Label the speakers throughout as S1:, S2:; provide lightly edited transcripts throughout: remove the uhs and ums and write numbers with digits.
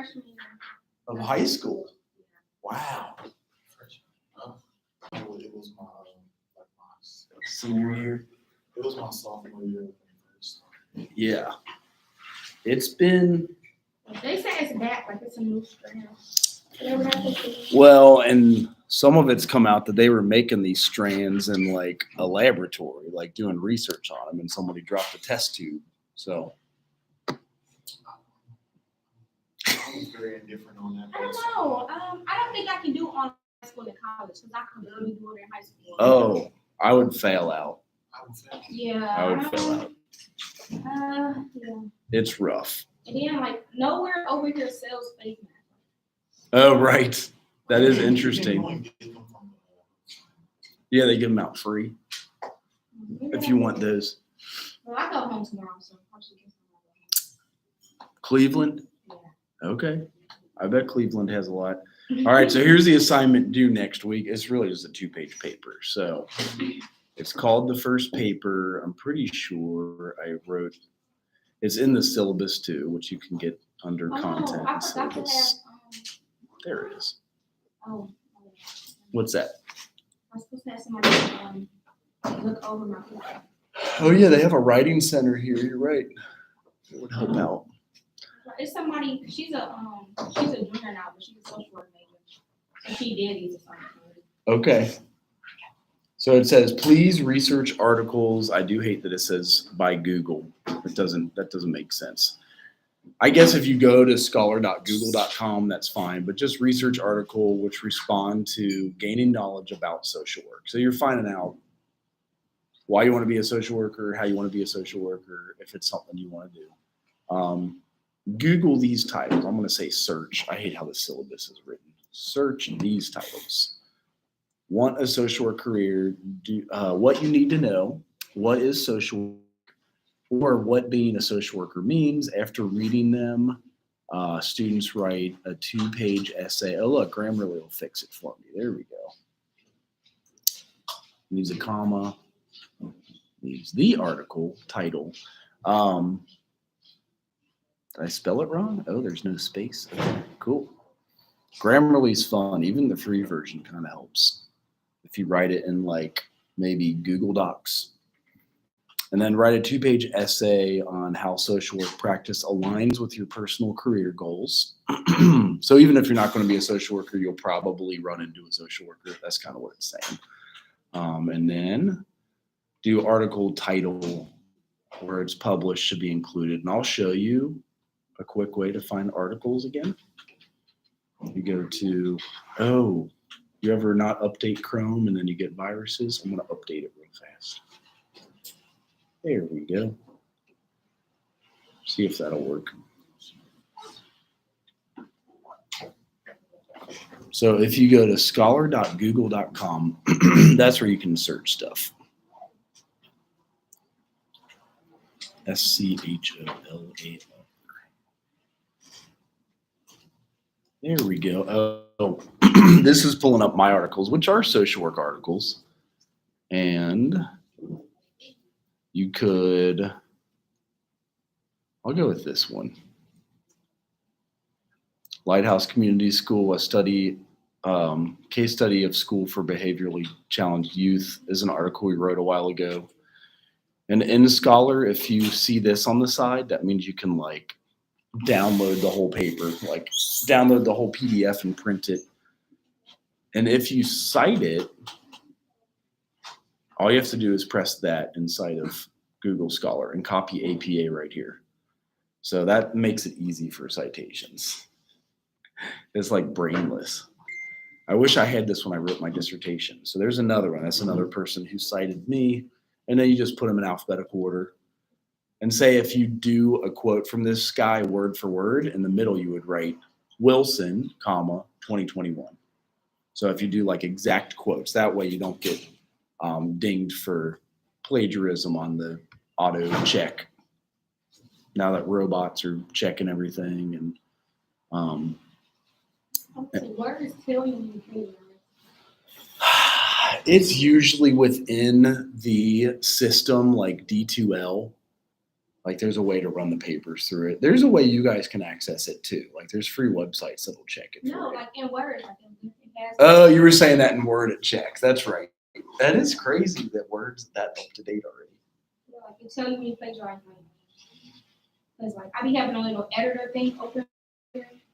S1: freshman year.
S2: Of high school? Wow.
S3: It was my
S2: Senior year?
S3: it was my sophomore year when I first started.
S2: Yeah. It's been,
S1: They say it's back, like it's a new strand.
S2: well, and some of it's come out that they were making these strands in like a laboratory, like doing research on them, and somebody dropped a test tube. So,
S3: I was very indifferent on that.
S1: I don't know. I don't think I can do on high school and college because I can barely do it in high school.
S2: oh, I would fail out.
S3: I would say
S1: Yeah.
S2: I would fail out.
S1: Yeah.
S2: It's rough.
S1: And then like nowhere over here sells fake masks.
S2: Oh, right. That is
S3: you can
S2: interesting.
S3: only get them from
S2: Yeah, they give them out free if you want those.
S1: Well, I go home tomorrow, so I should get some.
S2: Cleveland?
S1: Yeah.
S2: Okay. I bet Cleveland has a lot. All right, so here's the assignment due next week. It's really just a 2-page paper. So it's called the first paper. I'm pretty sure I wrote, it's in the syllabus too, which you can get under content
S1: I
S2: and
S1: forgot to have.
S2: syllabus. There it is.
S1: Oh.
S2: What's that?
S1: I'm supposed to have somebody look over my paper.
S2: Oh yeah, they have a writing center here. You're right. It would help out.
S1: It's somebody. She's a junior now, but she's a social work major. So she did these assignments.
S2: Okay. So it says, please research articles. I do hate that it says by Google. That doesn't make sense. I guess if you go to scholar.google.com, that's fine, but just research article which respond to gaining knowledge about social work. So you're finding out why you want to be a social worker, how you want to be a social worker, if it's something you want to do. Google these titles. I'm going to say search. I hate how the syllabus is written. Search these titles. Want a social work career? What you need to know. What is social work? Or what being a social worker means. After reading them, students write a 2-page essay. Oh, look, Grammarly will fix it for me. There we go. Needs a comma. Needs the article title. Did I spell it wrong? Oh, there's no space. Okay, cool. Grammarly's fun. Even the free version kind of helps. If you write it in like maybe Google Docs. And then write a 2-page essay on how social work practice aligns with your personal career goals. So even if you're not going to be a social worker, you'll probably run into a social worker. That's kind of what it's saying. And then do article title where it's published should be included. And I'll show you a quick way to find articles again. You go to, you ever not update Chrome and then you get viruses? I'm going to update it real fast. There we go. See if that'll work. So if you go to scholar.google.com, that's where you can search stuff. SCHOLAR. There we go. Oh, this is pulling up my articles, which are social work articles. And you could, I'll go with this one. Lighthouse Community School, a study, case study of school for behaviorally challenged youth is an article we wrote a while ago. And in Scholar, if you see this on the side, that means you can like download the whole paper, like download the whole PDF and print it. And if you cite it, all you have to do is press that inside of Google Scholar and copy APA right here. So that makes it easy for citations. It's like brainless. I wish I had this when I wrote my dissertation. So there's another one. That's another person who cited me. And then you just put them in alphabetical order. And say if you do a quote from this guy word for word, in the middle you would write Wilson, comma, 2021. So if you do like exact quotes, that way you don't get dinged for plagiarism on the auto check. Now that robots are checking everything and
S1: Okay, where is telling you?
S2: it's usually within the system like D2L. Like there's a way to run the papers through it. There's a way you guys can access it too. Like there's free websites that'll check it.
S1: No,
S2: for you.
S1: like in Word, like it has.
S2: Oh, you were saying that in Word it checks. That's right. That is crazy that Word's that up to date already.
S1: Yeah, like it tell you when you plagiarize. Cause like I be having a little editor thing open.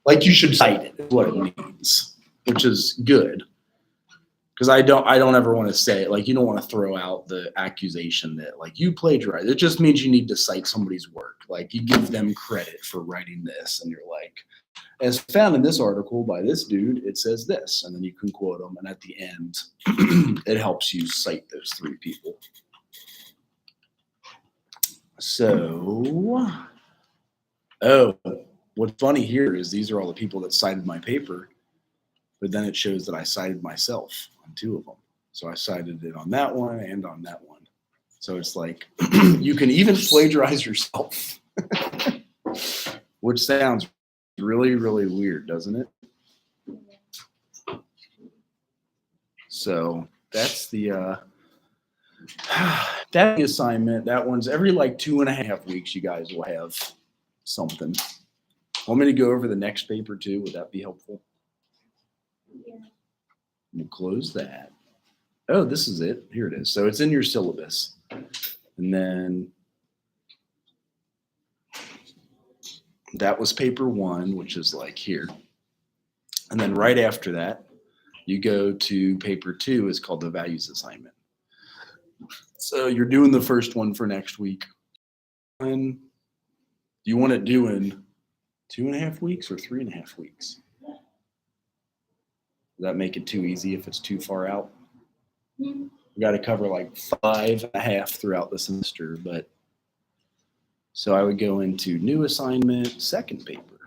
S2: Like you should cite it, is what it means, which is good. Because I don't ever want to say it. Like you don't want to throw out the accusation that like you plagiarized. It just means you need to cite somebody's work. Like you give them credit for writing this, and you're like, as found in this article by this dude, it says this, and then you can quote them. And at the end, it helps you cite those three people. So, oh, what's funny here is these are all the people that cited my paper, but then it shows that I cited myself on two of them. So I cited it on that one and on that one. So it's like you can even plagiarize yourself, which sounds really, really weird, doesn't it? So that's the that assignment. That one's every like 2.5 weeks. You guys will have something. Want me to go over the next paper too? Would that be helpful?
S1: Yeah.
S2: We'll close that. Oh, this is it. Here it is. So it's in your syllabus. And then that was paper 1, which is like here. And then right after that, you go to paper 2, is called the values assignment. So you're doing the first one for next week. And you want it due in 2.5 weeks or 3.5 weeks? Does that make it too easy if it's too far out?
S1: Mm-hmm.
S2: We got to cover like 5.5 throughout the semester, but so I would go into new assignment, second paper.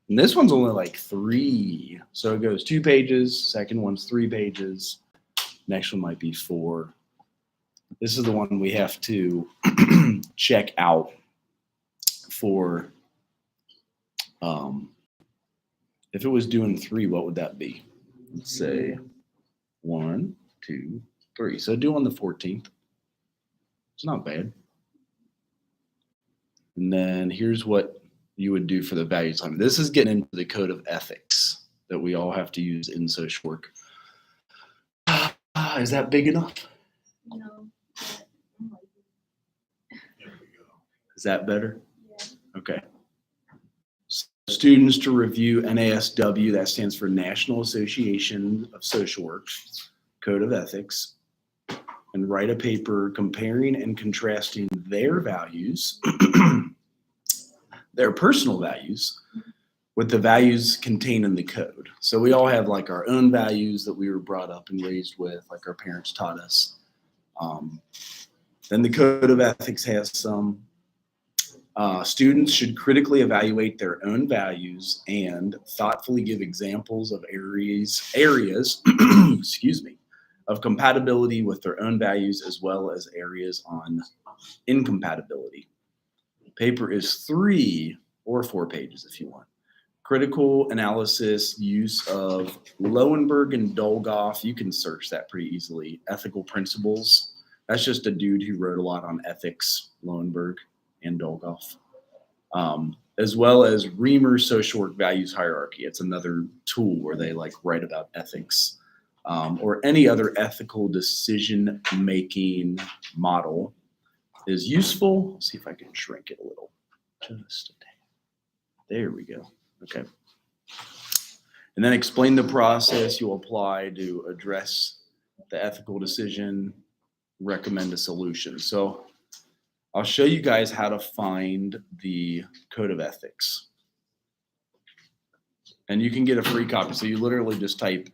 S2: And this one's only like 3. So it goes 2 pages, second one's 3 pages, next one might be 4. This is the one we have to check out for, if it was doing 3, what would that be? Let's say 1, 2, 3. So due on the 14th. It's not bad. And then here's what you would do for the value assignment. This is getting into the code of ethics that we all have to use in social work. Is that big enough?
S1: No.
S3: There we go.
S2: Is that better?
S1: Yeah.
S2: Okay. So students to review NASW, that stands for National Association of Social Work, Code of Ethics, and write a paper comparing and contrasting their values, their personal values, with the values contained in the code. So we all have like our own values that we were brought up and raised with, like our parents taught us. Then the Code of Ethics has some. Students should critically evaluate their own values and thoughtfully give examples of areas, excuse me, of compatibility with their own values as well as areas on incompatibility. Paper is 3 or 4 pages if you want. Critical analysis, use of Lowenberg and Dolgoff. You can search that pretty easily. Ethical principles. That's just a dude who wrote a lot on ethics, Lowenberg and Dolgoff. As well as Reamer's social work values hierarchy. It's another tool where they like write about ethics or any other ethical decision-making model is useful. Let's see if I can shrink it a little. Just a tad. There we go. Okay. And then explain the process you'll apply to address the ethical decision, recommend a solution. So I'll show you guys how to find the Code of Ethics. And you can get a free copy. So you literally just type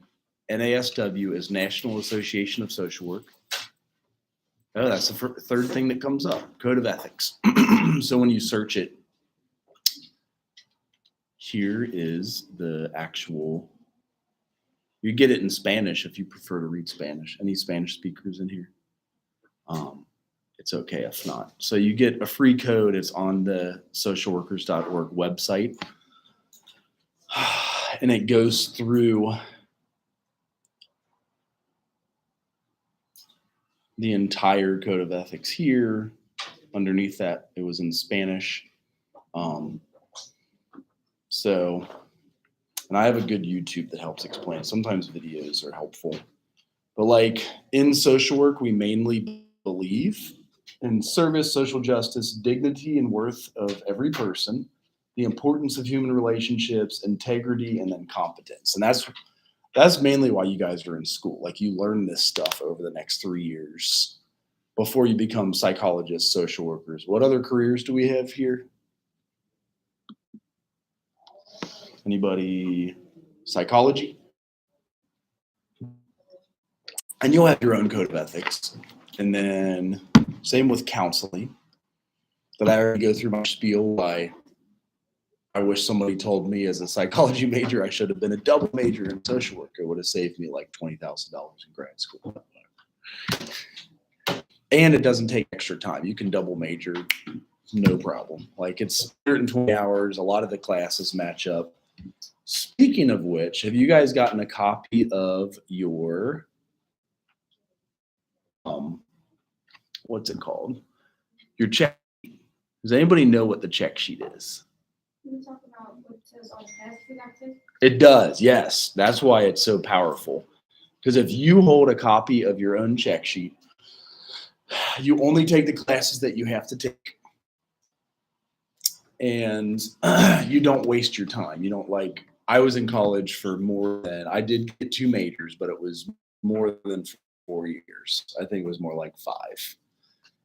S2: NASW as National Association of Social Work. Oh, that's the third thing that comes up, Code of Ethics. So when you search it, here is the actual, you get it in Spanish if you prefer to read Spanish. Any Spanish speakers in here? It's okay if not. So you get a free code. It's on the socialworkers.org website. And it goes through the entire Code of Ethics here. underneath that. It was in Spanish. So, and I have a good YouTube that helps explain. Sometimes videos are helpful. But like in social work, we mainly believe in service, social justice, dignity, and worth of every person, the importance of human relationships, integrity, and then competence. And that's mainly why you guys are in school. Like you learn this stuff over the next 3 years before you become psychologists, social workers. What other careers do we have here? Anybody? Psychology? And you'll have your own code of ethics. And then same with counseling. That I already go through my spiel by I wish somebody told me as a psychology major I should have been a double major in social work. It would have saved me like $20,000 in grad school. And it doesn't take extra time. You can double major, no problem. Like it's 120 hours. A lot of the classes match up. Speaking of which, have you guys gotten a copy of your, what's it called? Your check sheet. Does anybody know what the check sheet is?
S1: Can you talk about what says on tests we got to?
S2: It does, yes. That's why it's so powerful. Because if you hold a copy of your own check sheet, you only take the classes that you have to take. And you don't waste your time. You don't like, I was in college for more than, I did get 2 majors, but it was more than 4 years. I think it was more like 5.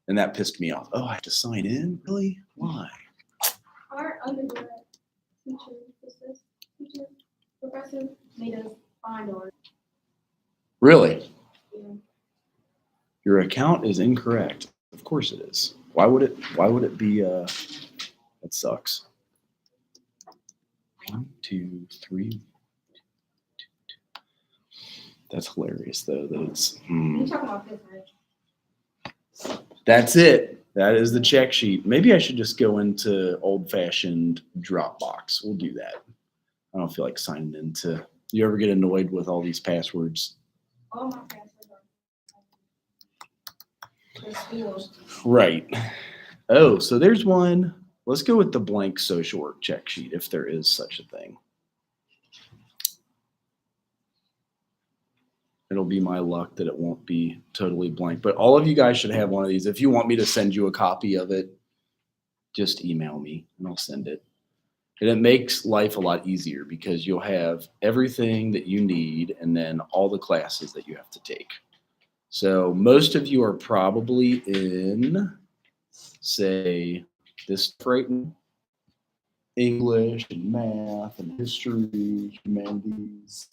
S2: And that pissed me off. Oh, I have to sign in? Really? Why?
S1: Our undergrad professor made us find ours.
S2: Really?
S1: Yeah.
S2: Your account is incorrect. Of course it is. Why would it be that sucks. 1, 2, 3. That's hilarious though. That it's
S1: You're talking about this, right?
S2: That's it. That is the check sheet. Maybe I should just go into old-fashioned Dropbox. We'll do that. I don't feel like signing into. You ever get annoyed with all these passwords?
S1: All my passwords are for school.
S2: Right. Oh, so there's one. Let's go with the blank social work check sheet if there is such a thing. It'll be my luck that it won't be totally blank. But all of you guys should have one of these. If you want me to send you a copy of it, just email me and I'll send it. And it makes life a lot easier because you'll have everything that you need and then all the classes that you have to take. So most of you are probably in, say, this right now. English and math and history, humanities.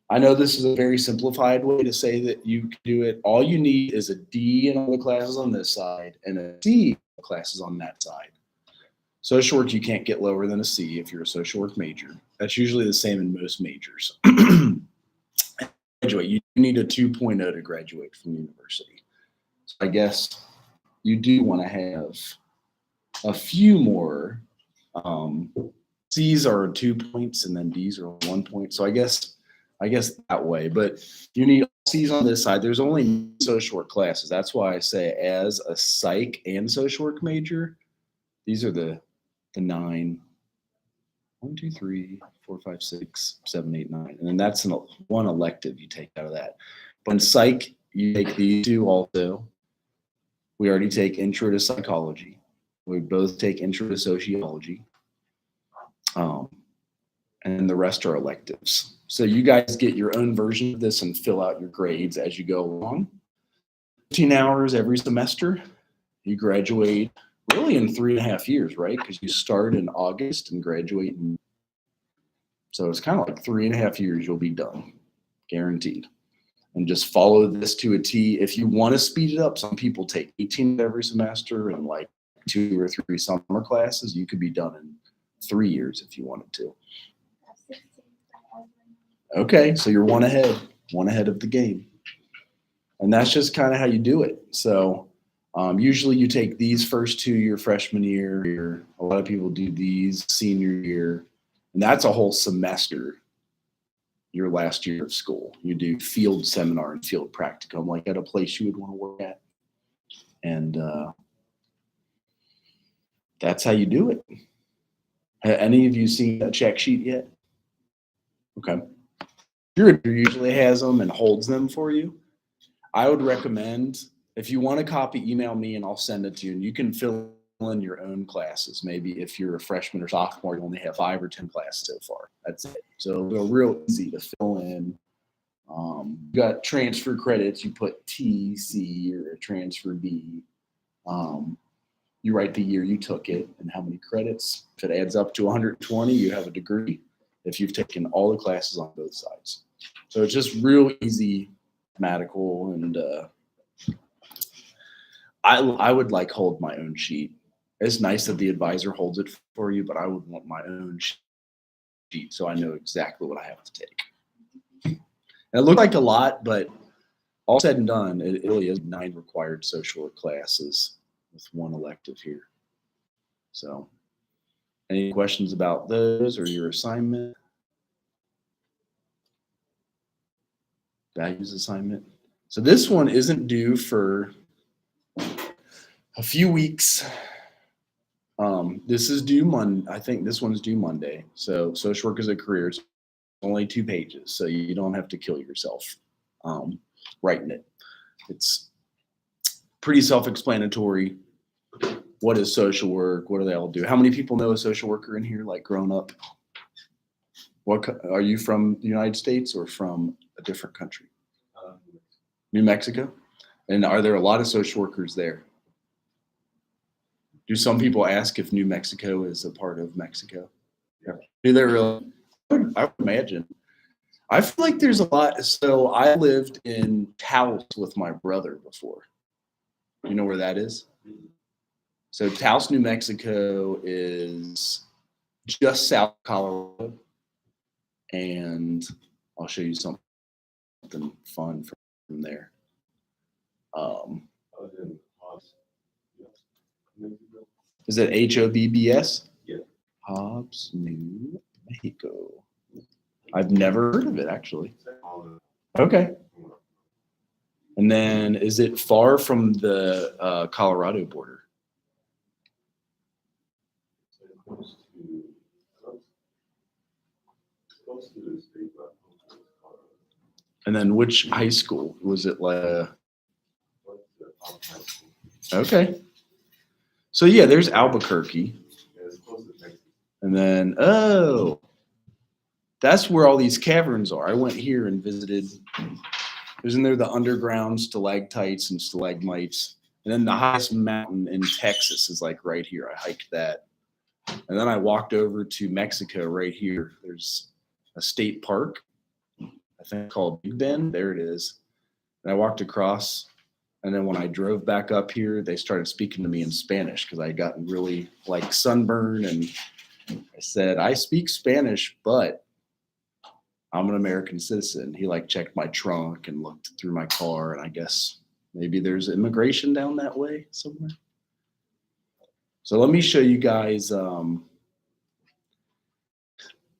S2: I know this is a very simplified way to say that you can do it. All you need is a D in all the classes on this side and a C in the classes on that side. Social work, you can't get lower than a C if you're a social work major. That's usually the same in most majors. Graduate, you need a 2.0 to graduate from university. So I guess you do want to have a few more. C's are 2 points and then D's are 1 point. So I guess that way, but you need C's on this side. There's only social work classes. That's why I say as a psych and social work major, these are the 9, 1, 2, 3, 4, 5, 6, 7, 8, 9. And then that's one elective you take out of that. But in psych, you take these 2 also. We already take intro to psychology. We both take intro to sociology. And the rest are electives. So you guys get your own version of this and fill out your grades as you go along. 15 hours every semester. You graduate really in 3.5 years, right? Because you start in August and graduate so it's kind of like 3.5 years you'll be done, guaranteed. And just follow this to a T. If you want to speed it up, some people take 18 every semester and like 2 or 3 summer classes. You could be done in 3 years if you wanted to. Okay, so you're one ahead of the game. And that's just kind of how you do it. So usually you take these first 2 your freshman year. A lot of people do these senior year. And that's a whole semester, your last year of school. You do field seminar and field practicum, like at a place you would want to work at. And that's how you do it. Have any of you seen a check sheet yet? Okay. Your editor usually has them and holds them for you. I would recommend, if you want a copy, email me and I'll send it to you. And you can fill in your own classes. Maybe if you're a freshman or sophomore, you only have 5 or 10 classes so far. That's it. So they're real easy to fill in. You got transfer credits, you put T, C, or transfer B. You write the year you took it and how many credits. If it adds up to 120, you have a degree if you've taken all the classes on both sides. So it's just real easy mathematical, and I would like hold my own sheet. It's nice that the advisor holds it for you, but I would want my own sheet so I know exactly what I have to take. And it looked like a lot, but all said and done, it really is 9 required social work classes with 1 elective here. So any questions about those or your assignment? Values assignment. So this one isn't due for a few weeks. This is due Monday. I think this one's due Monday. So social work as a career, it's only 2 pages, so you don't have to kill yourself writing it. It's pretty self-explanatory. What is social work? What do they all do? How many people know a social worker in here, like grown up? What are you from the United States or from a different country? New Mexico? And are there a lot of social workers there? Do some people ask if New Mexico is a part of Mexico? Yeah. Do they really? I would imagine. I feel like there's a lot. So I lived in Taos with my brother before. You know where that is? So Taos, New Mexico is just south of Colorado. And I'll show you something fun from there. Is it HOBBS?
S4: Yeah.
S2: Hobbs, New Mexico. I've never heard of it, actually. Okay. And then is it far from the Colorado border? And then which high school? Was it like? Okay. So yeah, there's Albuquerque. And then, oh, that's where all these caverns are. I went here and visited. Isn't there the underground stalactites and stalagmites? And then the highest mountain in Texas is like right here. I hiked that. And then I walked over to Mexico right here. There's a state park, I think called Big Bend. There it is. And I walked across. And then when I drove back up here, they started speaking to me in Spanish because I had gotten really like sunburned. And I said, I speak Spanish, but I'm an American citizen. He like checked my trunk and looked through my car. And I guess maybe there's immigration down that way somewhere. So let me show you guys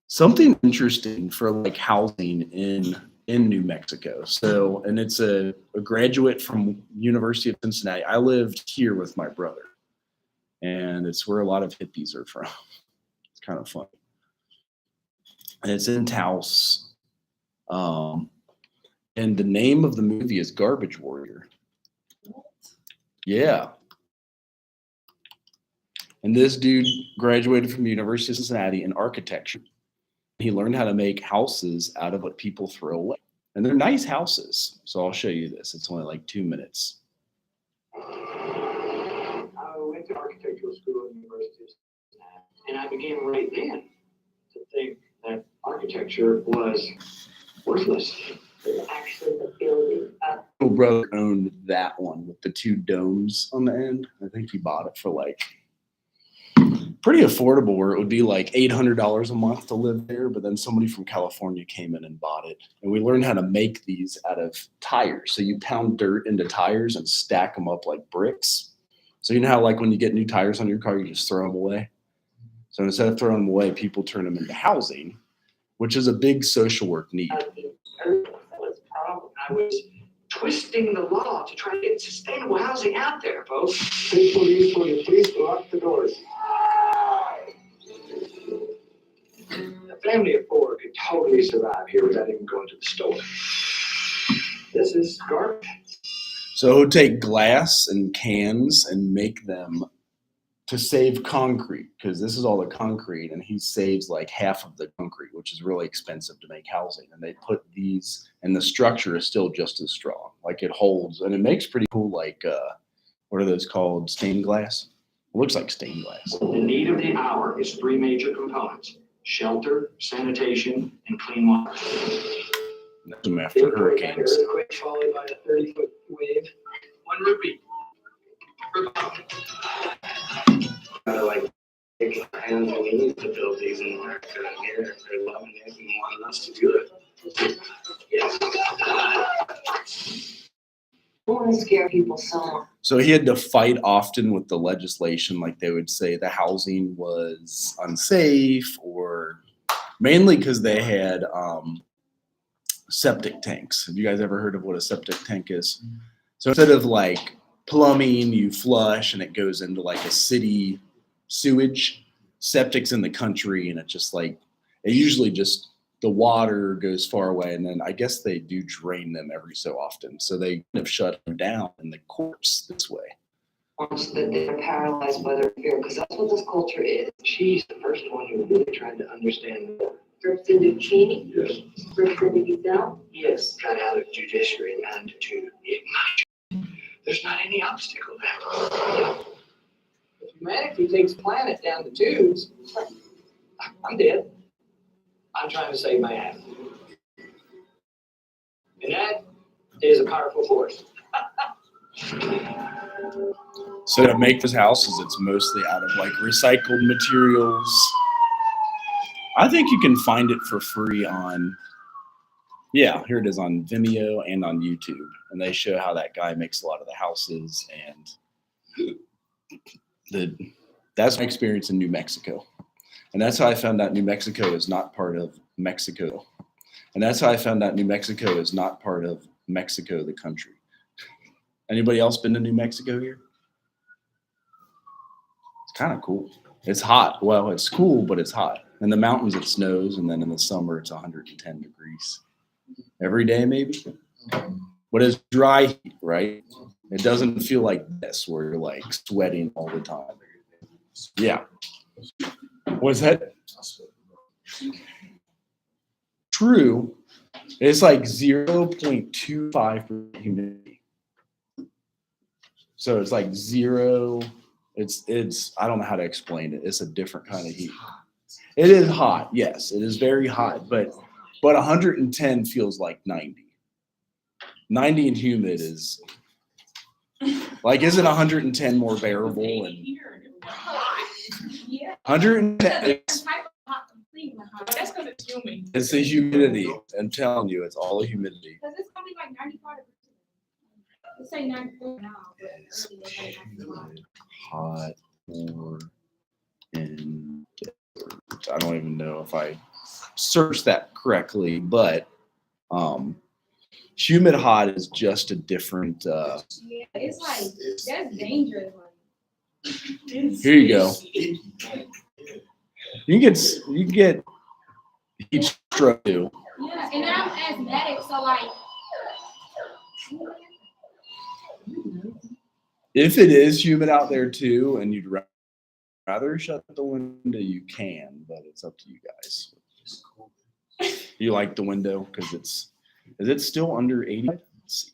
S2: something interesting for like housing in New Mexico. So, and it's a graduate from University of Cincinnati. I lived here with my brother, and it's where a lot of hippies are from. It's kind of funny. And it's in Taos. And the name of the movie is Garbage Warrior. Yeah. And this dude graduated from the University of Cincinnati in architecture. He learned how to make houses out of what people throw away. And they're nice houses. So I'll show you this. It's only like 2 minutes.
S5: I went to architectural school at the University of Cincinnati, and I began right then to think that architecture was worthless.
S6: Actually, the building up.
S2: My brother owned that one with the 2 domes on the end. I think he bought it for like pretty affordable, where it would be like $800 a month to live there. But then somebody from California came in and bought it. And we learned how to make these out of tires. So you pound dirt into tires and stack them up like bricks. So you know how like when you get new tires on your car, you just throw them away. So instead of throwing them away, people turn them into housing, which is a big social work need.
S5: The earth was a problem. I was 12 twisting the law to try to get sustainable housing out there, folks. Please, police, will you please lock the doors? A family of 4 could totally survive here without even going to the store. This is garbage.
S2: So he'll take glass and cans and make them to save concrete, because this is all the concrete, and he saves like half of the concrete, which is really expensive to make housing. And they put these, and the structure is still just as strong. Like it holds, and it makes pretty cool, like, what are those called? Stained glass? It looks like stained glass.
S5: The need of the hour is 3 major components: shelter, sanitation, and clean water.
S2: That's them after hurricanes.
S5: Earthquake followed by a 30-foot wave. 1 rupee. Like taking our hands and knees to build these in America, and here they're loving it and wanting us to do it. Yes.
S6: I want to scare people so much.
S2: So he had to fight often with the legislation, like they would say the housing was unsafe, or mainly because they had septic tanks. Have you guys ever heard of what a septic tank is? So instead of like plumbing, you flush and it goes into like a city sewage. Septic's in the country, and it's just like, it usually just, the water goes far away, and then I guess they do drain them every so often. So they kind of shut them down in the courts this way.
S6: That they're paralyzed by their fear, because that's what this culture is.
S5: She's the first one who really tried to understand.
S6: Representative Cheney,
S5: Yes.
S6: Representative Bell.
S5: Yes, got out of judiciary and to ignite. There's not any obstacle there. If humanity takes planet down the tubes, I'm dead. I'm trying to save my ass. And that is a powerful force.
S2: So to make this houses, it's mostly out of like recycled materials. I think you can find it for free on, yeah, here it is on Vimeo and on YouTube. And they show how that guy makes a lot of the houses, and that's my experience in New Mexico. And that's how I found out New Mexico is not part of Mexico. And that's how I found out New Mexico is not part of Mexico, the country. Anybody else been to New Mexico here? It's kind of cool. It's hot. Well, it's cool, but it's hot. In the mountains, it snows, and then in the summer, it's 110 degrees. Every day, maybe? But it's dry heat, right? It doesn't feel like this, where you're like sweating all the time. Yeah. What's that? True. It's like 0.25% humidity. So it's like zero. It's I don't know how to explain it. It's a different kind of heat. It is hot. Yes, it is very hot, but 110 feels like 90. 90 and humid is like, isn't 110 more bearable? And
S1: Yeah.
S2: 110,
S1: It's type of hot from Cleveland, huh? That's because it's humid.
S2: it's the humidity. I'm telling you, it's all the humidity.
S1: Because it's gonna be like 95 degrees. Let's say 94 now, but early they had 95.
S2: Hot or in I don't even know if I searched that correctly, but humid hot is just a different
S1: Yeah, it's like, that's dangerous. Like,
S2: here you go. You can get heat stroke too.
S1: yeah, and I'm asthmatic, so like,
S2: If it is humid out there too, and you'd rather shut the window, you can, but it's up to you guys. You like the window because is it still under 80? Let's see.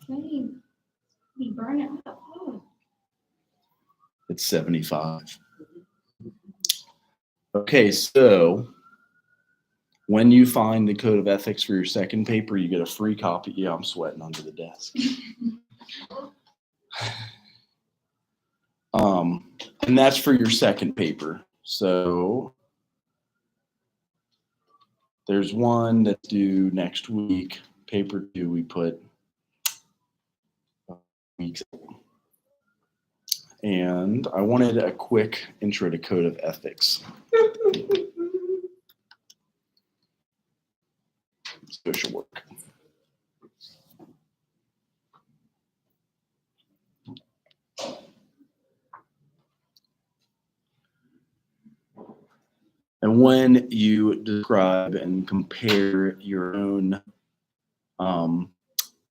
S1: dang, be burning up. Oh.
S2: It's 75. Okay, so when you find the code of ethics for your second paper, you get a free copy. Yeah, I'm sweating under the desk. And that's for your second paper. So there's one that's due next week. Paper 2, we put weeks. And I wanted a quick intro to code of ethics. social work. And when you describe and compare your own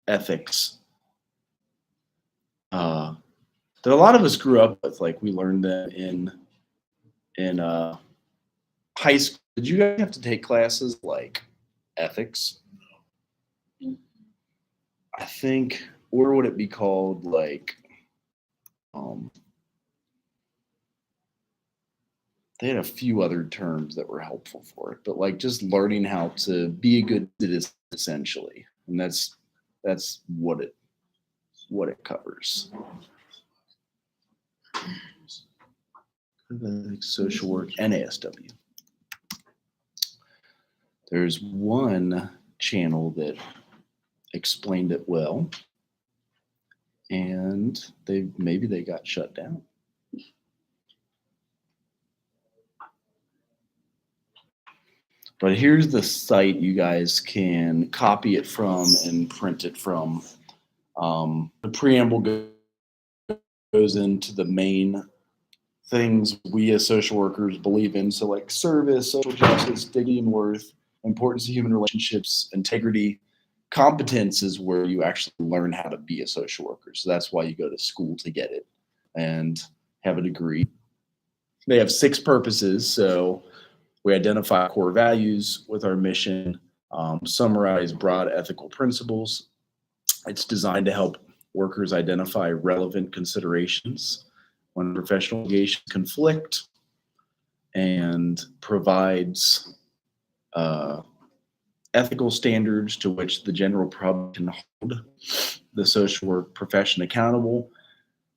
S2: ethics, that a lot of us grew up with, like we learned them in high school. Did you guys have to take classes like ethics? I think, or would it be called like, they had a few other terms that were helpful for it, but like just learning how to be a good citizen essentially, and that's what it covers. Social work, NASW. There's one channel that explained it well, and maybe they got shut down. But here's the site you guys can copy it from and print it from. The preamble goes into the main things we as social workers believe in. So like service, social justice, dignity and worth, importance of human relationships, integrity. Competence is where you actually learn how to be a social worker. So that's why you go to school to get it and have a degree. They have 6 purposes. So we identify core values with our mission, summarize broad ethical principles. It's designed to help workers identify relevant considerations when professional engagements conflict, and provides ethical standards to which the general public can hold the social work profession accountable.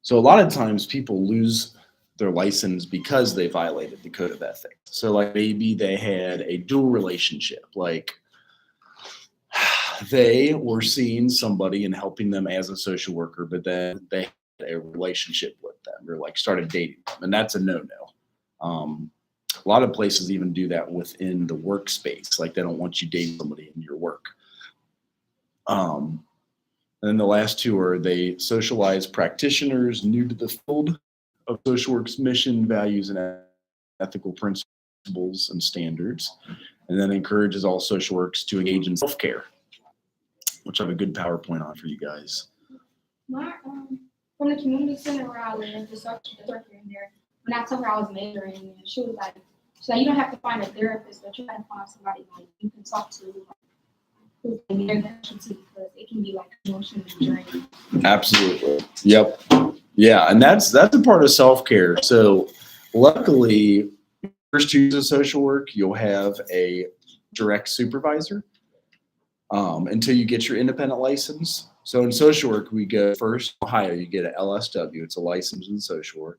S2: So a lot of times people lose their license because they violated the code of ethics. So like maybe they had a dual relationship, like they were seeing somebody and helping them as a social worker, but then they had a relationship with them or like started dating them, and that's a no-no. A lot of places even do that within the workspace, like they don't want you dating somebody in your work. And then the last 2 are they socialize practitioners new to the field of social work's mission, values, and ethical principles and standards, and then encourages all social works to engage in self-care, which I have a good PowerPoint on for you guys.
S1: My from the community center where I live, the social worker in there, when I told her I was majoring, and she was like, you don't have to find a therapist, but you gotta find somebody like you can talk to, who's there because it can be like emotionally draining.
S2: Absolutely. Yep. Yeah, and that's a part of self-care. So luckily, first 2 years of social work, you'll have a direct supervisor until you get your independent license. So in social work, we go first Ohio, you get an LSW, it's a license in social work.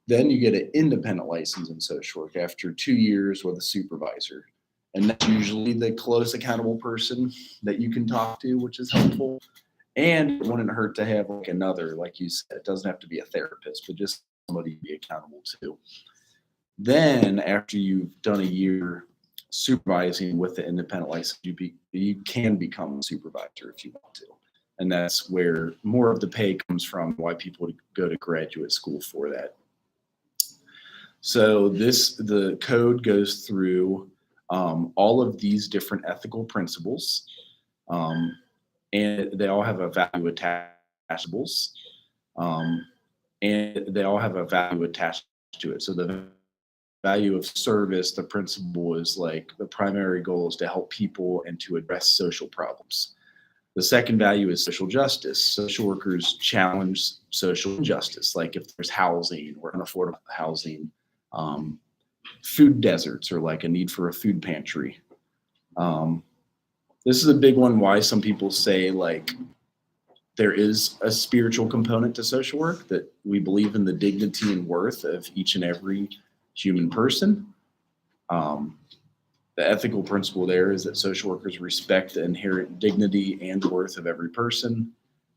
S2: Then you get an independent license in social work after 2 years with a supervisor. And that's usually the close accountable person that you can talk to, which is helpful. And it wouldn't hurt to have like another, like you said, it doesn't have to be a therapist, but just somebody to be accountable to. Then after you've done a year supervising with the independent license, you can become a supervisor if you want to. And that's where more of the pay comes from, why people go to graduate school for that. So the code goes through all of these different ethical principles, and they all have a value attached, and they all have a value attached to it. So the value of service, the principle is like the primary goal is to help people and to address social problems. The second value is social justice. Social workers challenge social injustice, like if there's housing or unaffordable housing, food deserts, or like a need for a food pantry. This is a big one, why some people say like there is a spiritual component to social work, that we believe in the dignity and worth of each and every human person. The ethical principle there is that social workers respect the inherent dignity and worth of every person.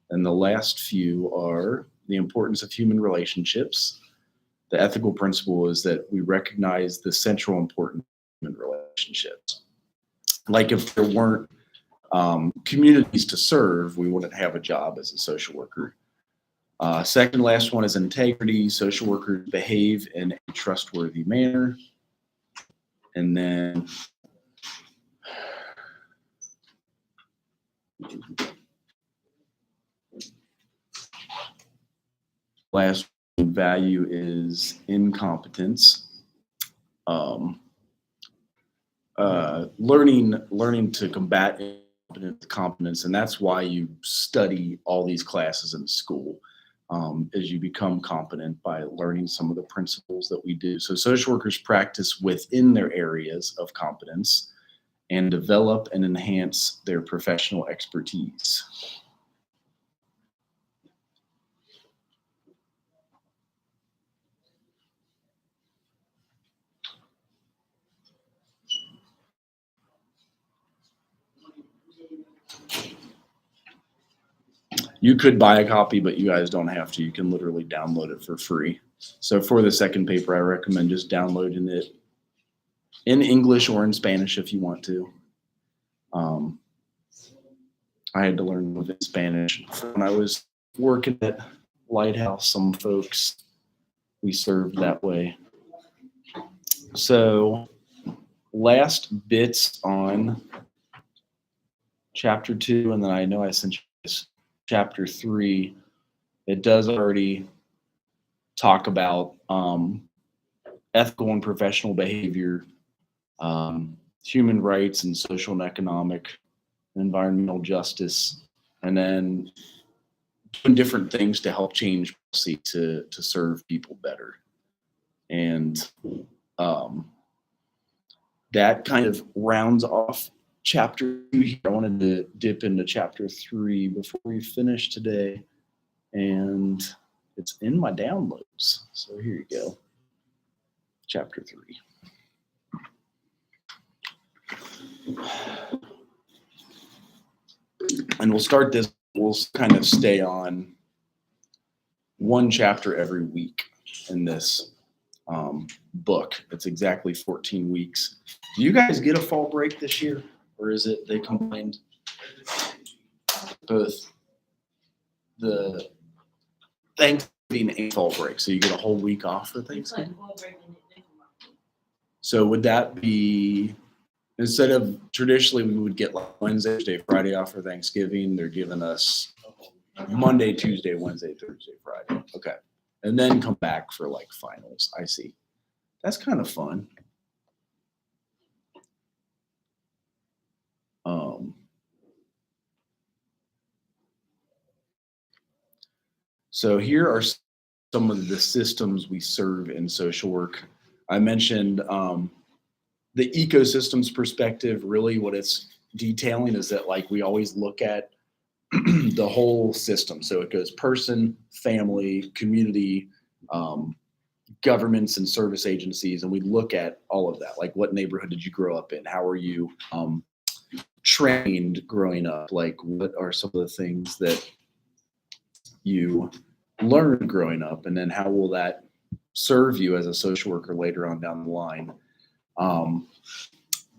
S2: And the last few are the importance of human relationships. The ethical principle is that we recognize the central importance of human relationships. Like if there weren't communities to serve, we wouldn't have a job as a social worker. Second last one is integrity. Social workers behave in a trustworthy manner. And then last value is incompetence. Learning to combat competence, and that's why you study all these classes in school, as you become competent by learning some of the principles that we do. So social workers practice within their areas of competence and develop and enhance their professional expertise. You could buy a copy, but you guys don't have to. You can literally download it for free. So for the second paper, I recommend just downloading it in English or in Spanish if you want to. I had to learn with Spanish when I was working at Lighthouse. Some folks, we served that way. So last bits on chapter 2, and then I know I sent you this chapter 3. It does already talk about ethical and professional behavior, human rights and social and economic, environmental justice, and then doing different things to help change policy to serve people better. And that kind of rounds off chapter 2 here. I wanted to dip into chapter 3 before we finish today, and it's in my downloads. So here you go. Chapter 3. And we'll start this, we'll kind of stay on one chapter every week in this book. It's exactly 14 weeks. Do you guys get a fall break this year? Or is it they combined both the Thanksgiving and fall break? So you get a whole week off for Thanksgiving? So would that be, instead of traditionally we would get like Wednesday, Thursday, Friday off for Thanksgiving, they're giving us Monday, Tuesday, Wednesday, Thursday, Friday. Okay. And then come back for like finals. I see. That's kind of fun. So here are some of the systems we serve in social work. I mentioned the ecosystems perspective. Really what it's detailing is that like we always look at the whole system. So it goes person, family, community, governments and service agencies, and we look at all of that. Like what neighborhood did you grow up in? How are you trained growing up? Like what are some of the things that you learned growing up, and then how will that serve you as a social worker later on down the line?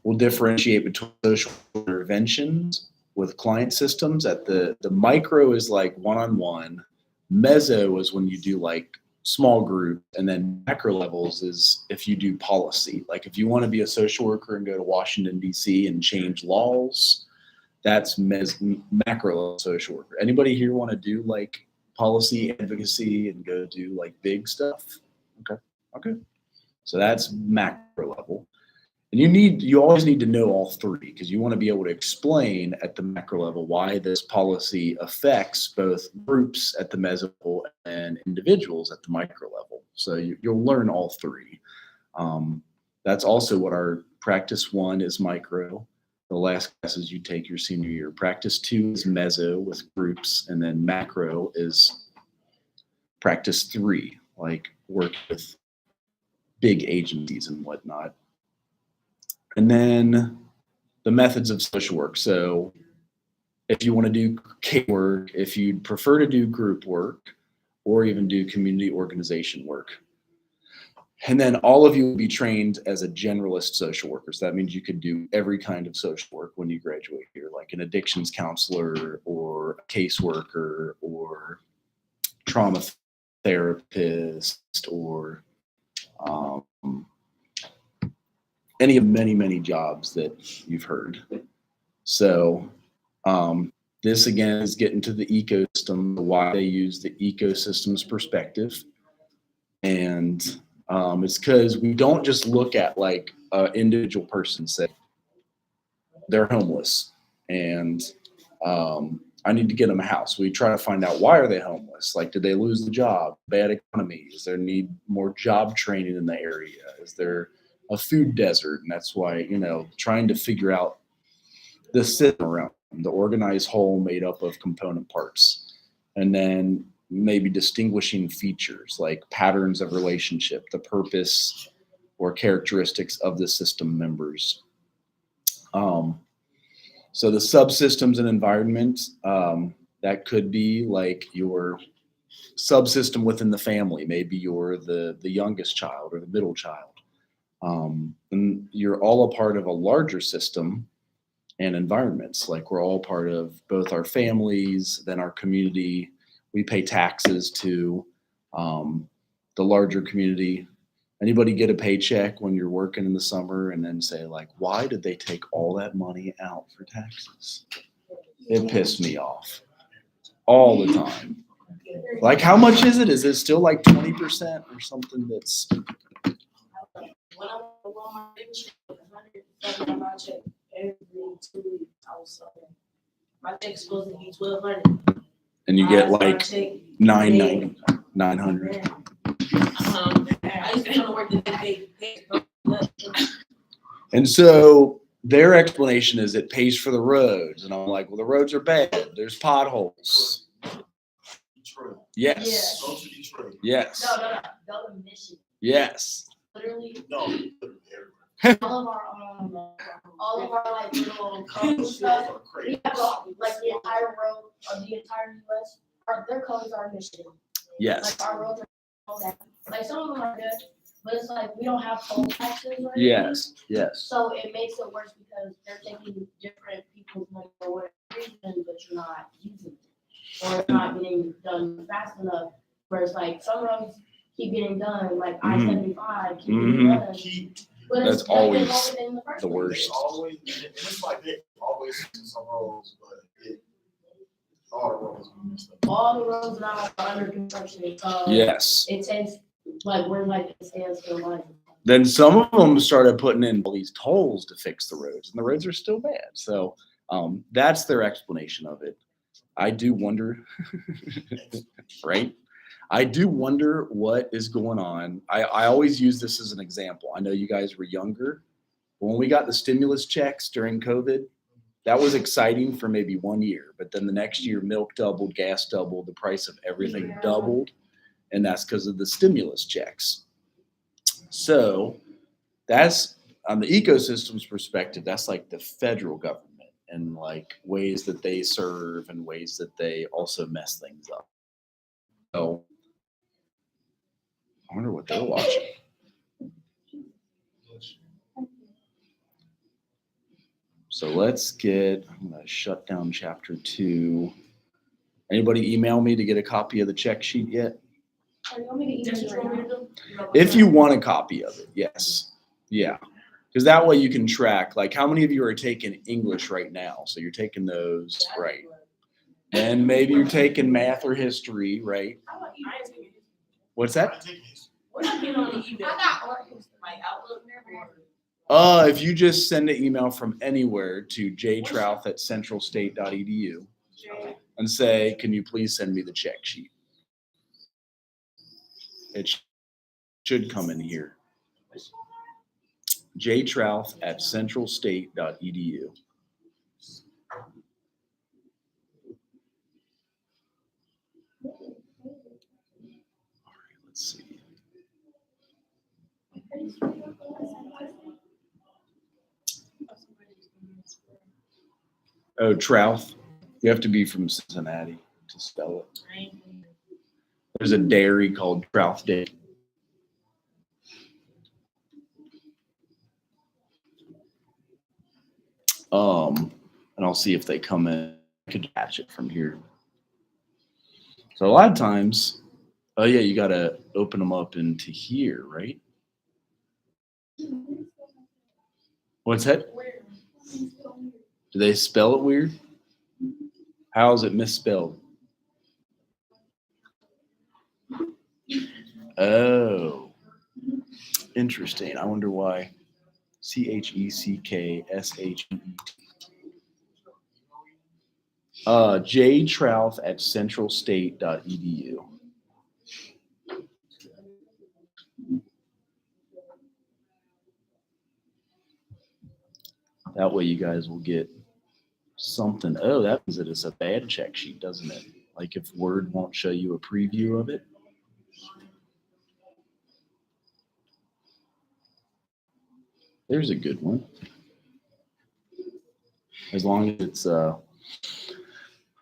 S2: We'll differentiate between social interventions with client systems. At the micro is like one-on-one. Meso is when you do like small group, and then macro levels is if you do policy. Like if you want to be a social worker and go to Washington, D.C. and change laws, that's macro social worker. Anybody here want to do like policy advocacy and go do like big stuff? Okay. So that's macro level. And you always need to know all three, because you want to be able to explain at the macro level why this policy affects both groups at the meso level and individuals at the micro level. So you'll learn all three. That's also what our practice 1 is micro. The last classes you take your senior year. Practice 2 is meso with groups, and then macro is practice 3, like work with big agencies and whatnot. And then the methods of social work. So if you want to do case work, if you'd prefer to do group work, or even do community organization work. And then all of you will be trained as a generalist social worker. So that means you could do every kind of social work when you graduate here, like an addictions counselor or a caseworker or trauma therapist or any of many jobs that you've heard. So this again is getting to the ecosystem, why they use the ecosystem's perspective. And it's because we don't just look at like an individual person say they're homeless and I need to get them a house. We try to find out, why are they homeless? Like, did they lose the job? Bad economy? Is there need more job training in the area? Is there a food desert? And that's why, trying to figure out the system around the organized whole made up of component parts. And then maybe distinguishing features like patterns of relationship, the purpose or characteristics of the system members. So the subsystems and environment, that could be like your subsystem within the family. Maybe you're the youngest child or the middle child. And you're all a part of a larger system and environments. Like, we're all part of both our families, then our community. We pay taxes to the larger community. Anybody get a paycheck when you're working in the summer and then say, like, why did they take all that money out for taxes? It pissed me off all the time. Like, how much is it? Is it still like 20% or something that's...
S4: When I went to Walmart, it was $100 my check every 2 weeks. I was suffering. My check's supposed to be $1,200.
S2: And you get like $990, $900.
S4: I used to come to work the day.
S2: And so their explanation is it pays for the roads. And I'm like, well, the roads are bad. There's potholes.
S3: Detroit.
S2: Yes.
S3: Go to Detroit.
S2: Yes.
S4: No. Go to Michigan.
S2: Yes.
S4: Literally,
S3: No, everywhere.
S4: all of our like little codes stuff. We have like the entire road of the entire U.S. Their codes are Michigan.
S2: Yes.
S4: Like our roads are all that. Like some of them are good, but it's like we don't have toll taxes or anything.
S2: Yes. Yes.
S4: So it makes it worse because they're taking different people's money for whatever reason, but you're not using it. Or it's not getting done fast enough. Where it's like some roads keep getting done, like I-75 keep getting done. But
S2: That's
S4: it's
S2: always
S4: definitely in the first
S2: the
S4: place.
S2: worst.
S3: It's always, and it's like that, always some roads, but all the roads are messed up.
S4: All the roads now are under construction.
S2: Yes.
S4: It takes, like, we're like a standstill line.
S2: Then some of them started putting in all these tolls to fix the roads, and the roads are still bad. So that's their explanation of it. I do wonder, right? I do wonder what is going on. I always use this as an example. I know you guys were younger. When we got the stimulus checks during COVID, that was exciting for maybe 1 year. But then the next year, milk doubled, gas doubled, the price of everything doubled. And that's because of the stimulus checks. So that's, on the ecosystem's perspective, that's like the federal government and like ways that they serve and ways that they also mess things up. So I wonder what they're watching. So let's get, I'm going to shut down chapter 2. Anybody email me to get a copy of the check sheet yet?
S1: Or you want me to
S4: That's
S1: email
S4: what
S1: you
S4: you
S1: right
S4: want me
S1: now?
S4: to do?
S2: If you want a copy of it, yes. Yeah. Because that way you can track, like, how many of you are taking English right now? So you're taking those, right? And maybe you're taking math or history, right?
S4: How about you? I ain't taking it.
S2: What's
S3: I
S2: that?
S3: take it.
S4: What do you get on the email?
S1: I got art history.
S4: Like Outlook or?
S2: If you just send an email from anywhere to jtrouth@centralstate.edu and say, can you please send me the check sheet? It should come in here. jtrouth@centralstate.edu. All right, let's see. Oh, Trouth. You have to be from Cincinnati to spell it. There's a dairy called Trouth Dairy. And I'll see if they come in. I could catch it from here. So a lot of times, oh yeah, you gotta open them up into here, right? What's that? Do they spell it weird? How is it misspelled? Oh, interesting. I wonder why. Checkshete. J Trouth at centralstate.edu. That way you guys will get something. Oh, that means that it's a bad check sheet, doesn't it? Like if Word won't show you a preview of it. There's a good one. As long as it's, I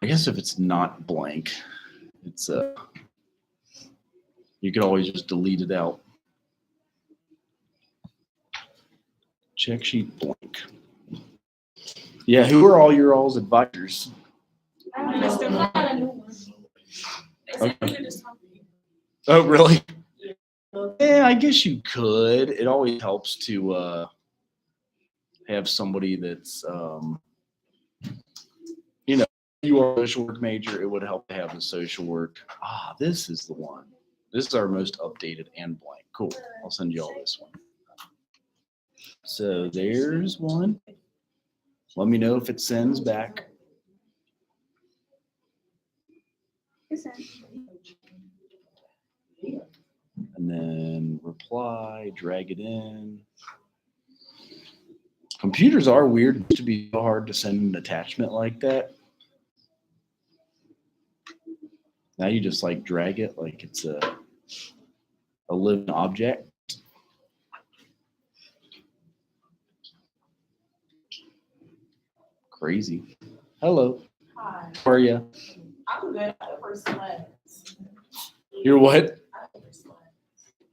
S2: guess if it's not blank, it's, you could always just delete it out. Check sheet blank. Yeah, who are all your all's advisors? Okay. Oh, really? Yeah, I guess you could. It always helps to have somebody that's, you know, you are a social work major, it would help to have the social work. Ah, this is the one. This is our most updated and blank. Cool. I'll send you all this one. So there's one. Let me know if it sends back. And then reply, drag it in. Computers are weird. It used to be so hard to send an attachment like that. Now you just like drag it like it's a living object. Crazy. Hello.
S7: Hi,
S2: How are you?
S7: I'm good at the first class.
S2: You're what?
S7: I'm at the first class.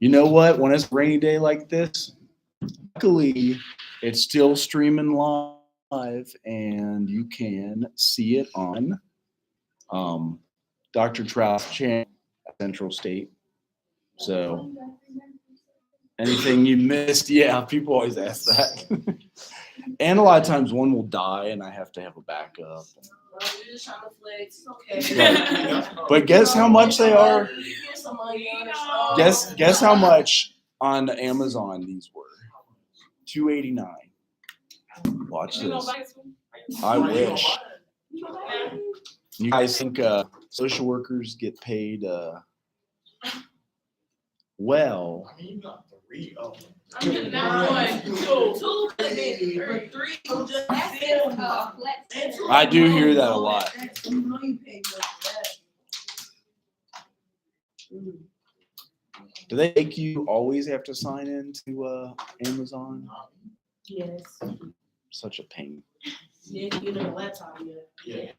S2: You know what? When it's a rainy day like this, luckily it's still streaming live and you can see it on Dr. Trouth's channel at Central State. So anything you missed, yeah, people always ask that. And a lot of times one will die and I have to have a backup.
S7: Well, you're just trying to flex, it's okay.
S2: Right. But guess how much they are?
S7: Here's some money on the
S2: Guess how much on Amazon these were? $2.89. Watch this. I wish. You guys think social workers get paid well?
S3: I mean, you got 3 of them.
S7: I'm getting that one. Two, or three, I'm just saying.
S2: I do hear that a lot.
S7: You know you pay much for that.
S2: Do they make you always have to sign in to Amazon?
S7: Yes.
S2: Such a pain.
S7: Yeah, you know the laptop, yeah.
S3: Yeah.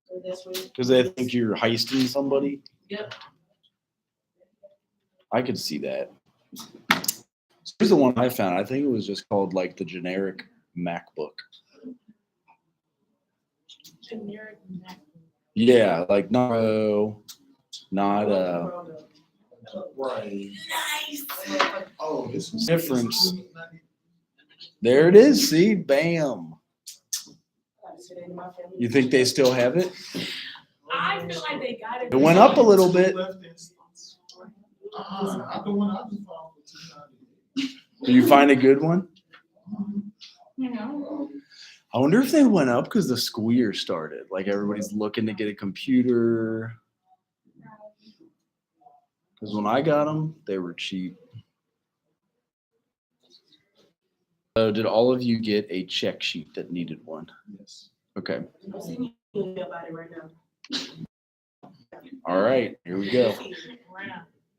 S7: So that's where.
S2: Because they think you're heisting somebody.
S7: Yep.
S2: I could see that. Here's the one I found. I think it was just called like the generic MacBook.
S7: Generic.
S2: Yeah, like not not
S3: Right.
S7: Nice.
S3: Oh, this was
S2: Difference. There it is. See, bam. You think they still have it?
S7: I feel like they got it.
S2: It went up a little bit.
S3: I'm the one I just found for $2.98.
S2: Do you find a good one?
S1: You know.
S2: I wonder if they went up because the school year started. Like everybody's looking to get a computer. Because when I got them, they were cheap. So did all of you get a check sheet that needed one?
S3: Yes.
S2: Okay.
S7: I'm seeing you about it right now.
S2: All right. Here we go.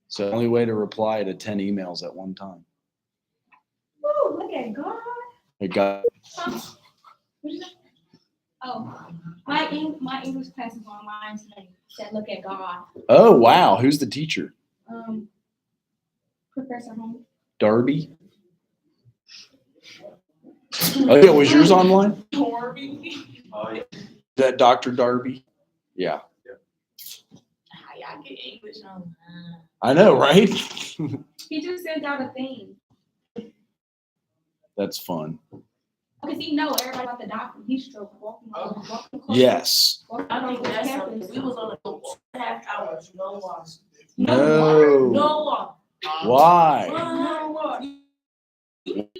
S2: So the only way to reply to 10 emails at one time.
S1: Ooh, look at God.
S2: It got
S1: What is that? Oh, my English class is online today. Said, look at God.
S2: Oh wow. Who's the teacher?
S1: Professor Holmes.
S2: Darby? Oh yeah, was yours online?
S7: Darby.
S2: That Dr. Darby? Yeah,
S7: How y'all get English on?
S2: I know, right?
S1: He just sent out a thing.
S2: That's fun.
S1: Because he know everybody about the doctor. He's stroke walking.
S2: Yes.
S4: I think that's something. We was on a 2.5 hours, no water.
S2: No.
S4: No water.
S2: Why?
S4: No water.
S7: You in the bed.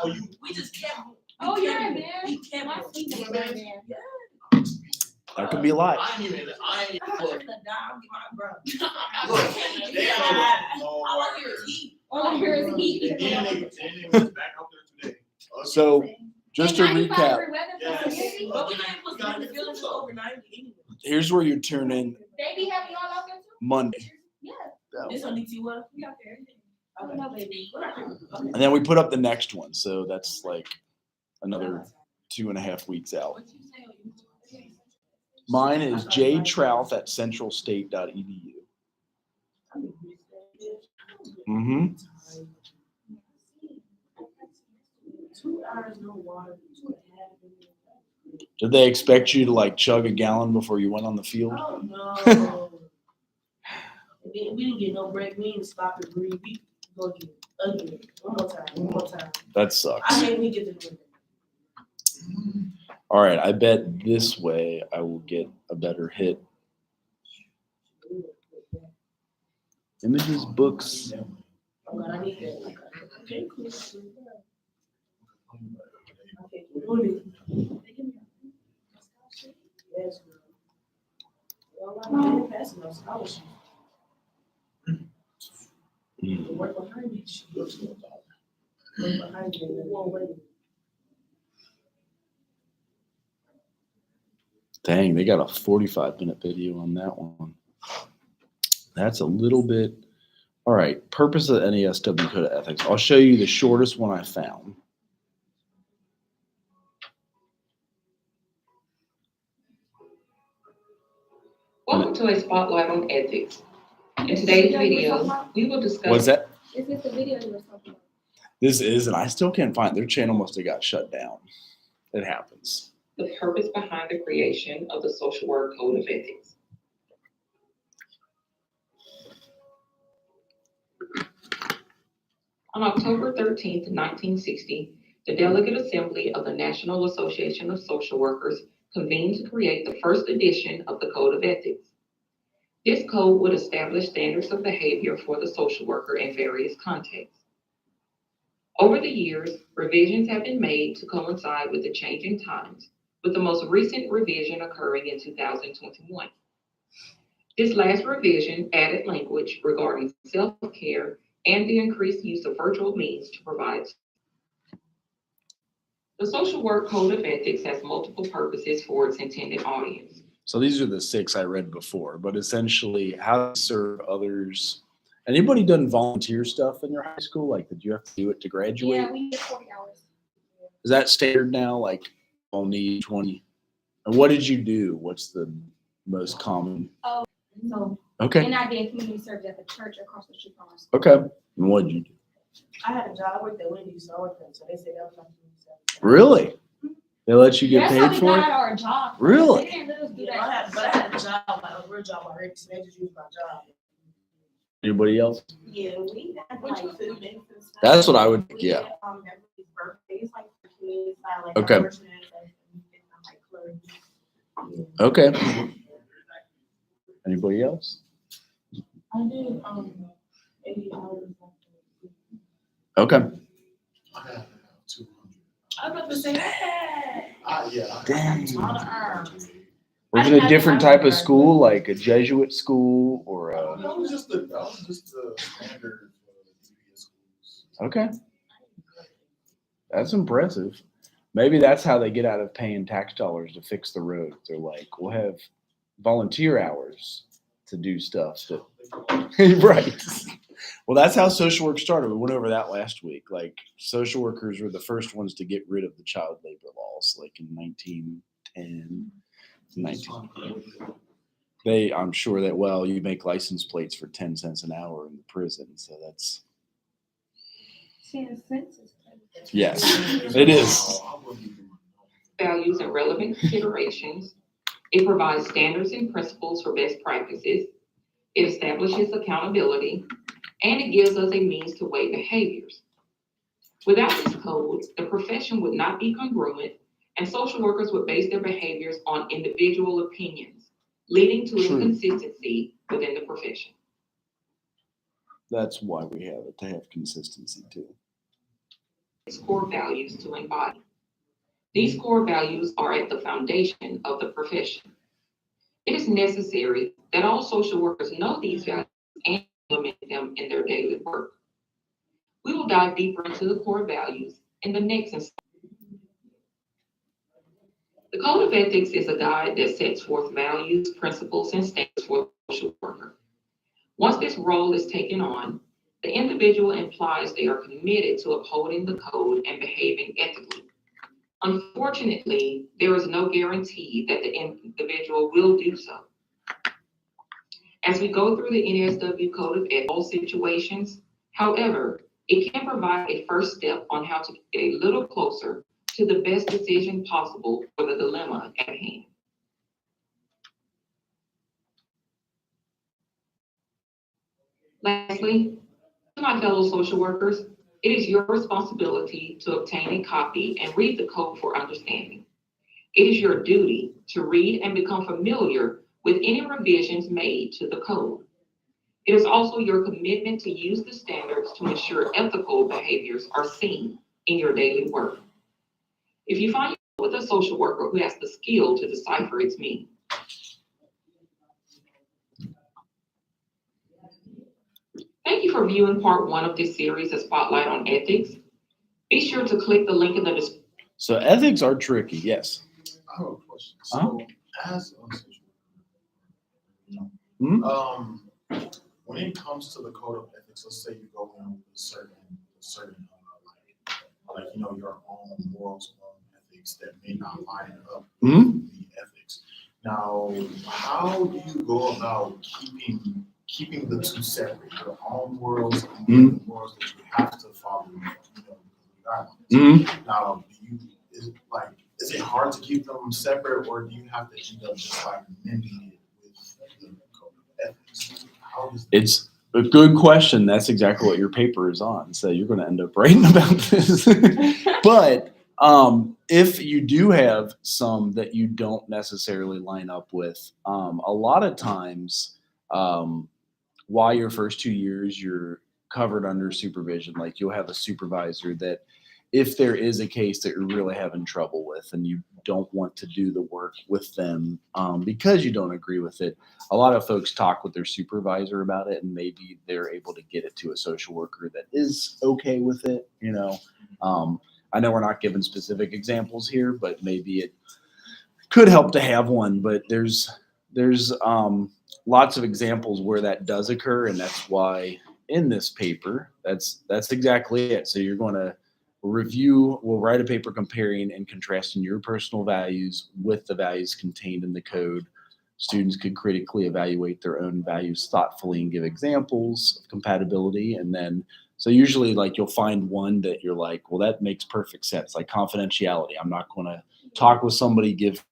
S3: Oh, you,
S7: We just kept.
S1: Oh, you're in there.
S7: We kept.
S1: Last week
S3: you
S1: was
S3: in
S1: in
S3: there?
S1: there.
S2: That could be a lot.
S3: I ain't even, I ain't.
S4: I'm gonna die, I'm get my brother.
S3: Look, they
S7: All I hear is heat.
S1: All I hear is heat.
S3: And then they was back out there today.
S2: So just to
S1: And 95
S2: recap,
S1: degree weather for
S3: Yes.
S1: community.
S7: But we ain't supposed to be feeling over 90 anyway.
S2: here's where you turn in
S1: They be having y'all out there too?
S2: Monday.
S1: Yeah.
S7: This on DT what?
S1: We out there. I don't know, baby.
S2: And then we put up the next one. So that's like another 2.5 weeks out. Mine is jtrouth@centralstate.edu. Mm-hmm.
S4: 2 hours, no water, 2.5 hours.
S2: Did they expect you to like chug a gallon before you went on the field?
S4: Oh, no. And then we didn't get no break, we didn't stop and breathe, we go get it again, one more time.
S2: That
S4: I
S2: sucks.
S4: hate we get to do
S2: All right, I bet this way I will get a better hit. Images, books.
S4: Oh God, I need that. Okay, cool. Okay, cool. Yes, girl. Well, I'm not passing no scholarship. The work behind it. Work behind it, it won't wait.
S2: Dang, they got a 45-minute video on that one. That's a little bit. All right, purpose of the NASW Code of Ethics. I'll show you the shortest one I found.
S6: Welcome to a spotlight on ethics. In today's video, we will discuss.
S2: What's that?
S1: Is this the video you were talking about?
S2: This is, and I still can't find their channel. Must have got shut down. It happens.
S6: The purpose behind the creation of the Social Work Code of Ethics. On October 13th, 1960, the Delegate Assembly of the National Association of Social Workers convened to create the first edition of the Code of Ethics. This code would establish standards of behavior for the social worker in various contexts. Over the years, revisions have been made to coincide with the changing times, with the most recent revision occurring in 2021. This last revision added language regarding self-care and the increased use of virtual means to provide. The Social Work Code of Ethics has multiple purposes for its intended audience.
S2: So these are the 6 I read before, but essentially how to serve others. Anybody done volunteer stuff in your high school? Like, did you have to do it to graduate?
S1: Yeah, we get 40 hours.
S2: Is that standard now? Like, only 20? And what did you do? What's the most common?
S1: So,
S2: Okay.
S1: and I did community service at the church across the street from us.
S2: Okay. And what did you do?
S4: I had a job, I worked at Wendy's, so I worked there, so they said that was like.
S2: Really? They let you get
S1: That's how
S2: paid
S1: we
S2: for
S1: got
S2: it?
S1: our job.
S2: Really?
S1: They didn't let us do
S4: Yeah,
S1: that.
S4: but I had a job, like a real job already, so they just used my job.
S2: Anybody else?
S4: Yeah, we had like food banks and stuff.
S2: That's what I would,
S4: We
S2: yeah.
S4: had, everybody's birthdays, like for kids, like.
S2: Okay.
S4: Christmas, like clothes.
S2: Okay. Anybody else?
S4: I did, 80 hours.
S2: Okay.
S3: I have 200.
S4: I was about to say that.
S3: Yeah.
S2: Dang.
S4: All the arms.
S2: Was it a different type of school, like a Jesuit school or a?
S3: That was just the standard DBS schools.
S2: Okay. That's impressive. Maybe that's how they get out of paying tax dollars to fix the roads. They're like, we'll have volunteer hours to do stuff that, right. Well, that's how social work started. We went over that last week. Like, social workers were the first ones to get rid of the child labor laws, like in 1910, 19. I'm sure that, well, you make license plates for 10 cents an hour in the prison. So that's,
S1: 10 cents is crazy.
S2: Yes, it is.
S6: Values and relevant considerations. It provides standards and principles for best practices. It establishes accountability, and it gives us a means to weigh behaviors. Without this code, the profession would not be congruent, and social workers would base their behaviors on individual opinions, leading to
S2: True.
S6: inconsistency within the profession.
S2: That's why we have it, to have consistency too.
S6: Its core values to embody. These core values are at the foundation of the profession. It is necessary that all social workers know these values and implement them in their daily work. We will dive deeper into the core values in the next installment. The Code of Ethics is a guide that sets forth values, principles, and standards for the social worker. Once this role is taken on, the individual implies they are committed to upholding the code and behaving ethically. Unfortunately, there is no guarantee that the individual will do so. As we go through the NSW Code of Ethics, all situations, however, it can provide a first step on how to get a little closer to the best decision possible for the dilemma at hand. Lastly, to my fellow social workers, it is your responsibility to obtain a copy and read the code for understanding. It is your duty to read and become familiar with any revisions made to the code. It is also your commitment to use the standards to ensure ethical behaviors are seen in your daily work. If you find yourself with a social worker who has the skill to decipher its meaning, thank you for viewing part 1 of this series, A Spotlight on Ethics. Be sure to click the link in the description.
S2: So ethics are tricky, yes.
S3: I have a question. So, as a social
S2: Mhm.
S3: worker, when it comes to the code of ethics, let's say you go in with a certain like your own morals, own ethics that may not line up with the ethics. Now, how do you go about keeping the two separate, your own morals and the morals that you have to follow? Now, is it hard to keep them separate, or do you have to end up just like mending it with the code of ethics? How does
S2: It's a good question. That's exactly what your paper is on. So you're going to end up writing about this. But if you do have some that you don't necessarily line up with, a lot of times, while your first 2 years, you're covered under supervision. Like you'll have a supervisor that if there is a case that you're really having trouble with and you don't want to do the work with them because you don't agree with it, a lot of folks talk with their supervisor about it, and maybe they're able to get it to a social worker that is okay with it. I know we're not giving specific examples here, but maybe it could help to have one. But there's lots of examples where that does occur, and that's why in this paper, that's exactly it. So you're going to we'll write a paper comparing and contrasting your personal values with the values contained in the code. Students could critically evaluate their own values thoughtfully and give examples of compatibility. And then, so usually like you'll find one that you're like, well, that makes perfect sense. Like confidentiality. I'm not going to talk with somebody, give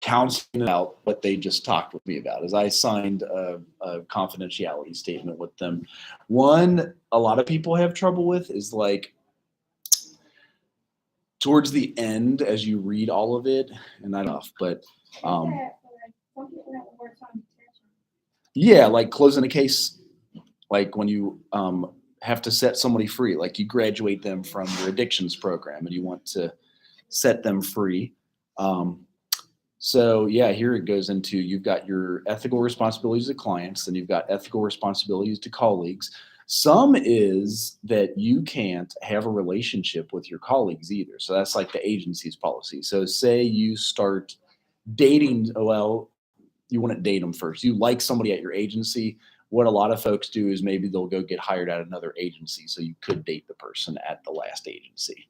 S2: counseling about what they just talked with me about, as I signed a confidentiality statement with them. One, a lot of people have trouble with is like, towards the end, as you read all of it, and not enough, but yeah, like closing a case, like when you have to set somebody free, like you graduate them from your addictions program and you want to set them free. So yeah, here it goes into, you've got your ethical responsibilities to clients, and you've got ethical responsibilities to colleagues. Some is that you can't have a relationship with your colleagues either. So that's like the agency's policy. So say you start dating, well, you wouldn't date them first. You like somebody at your agency. What a lot of folks do is maybe they'll go get hired at another agency. So you could date the person at the last agency.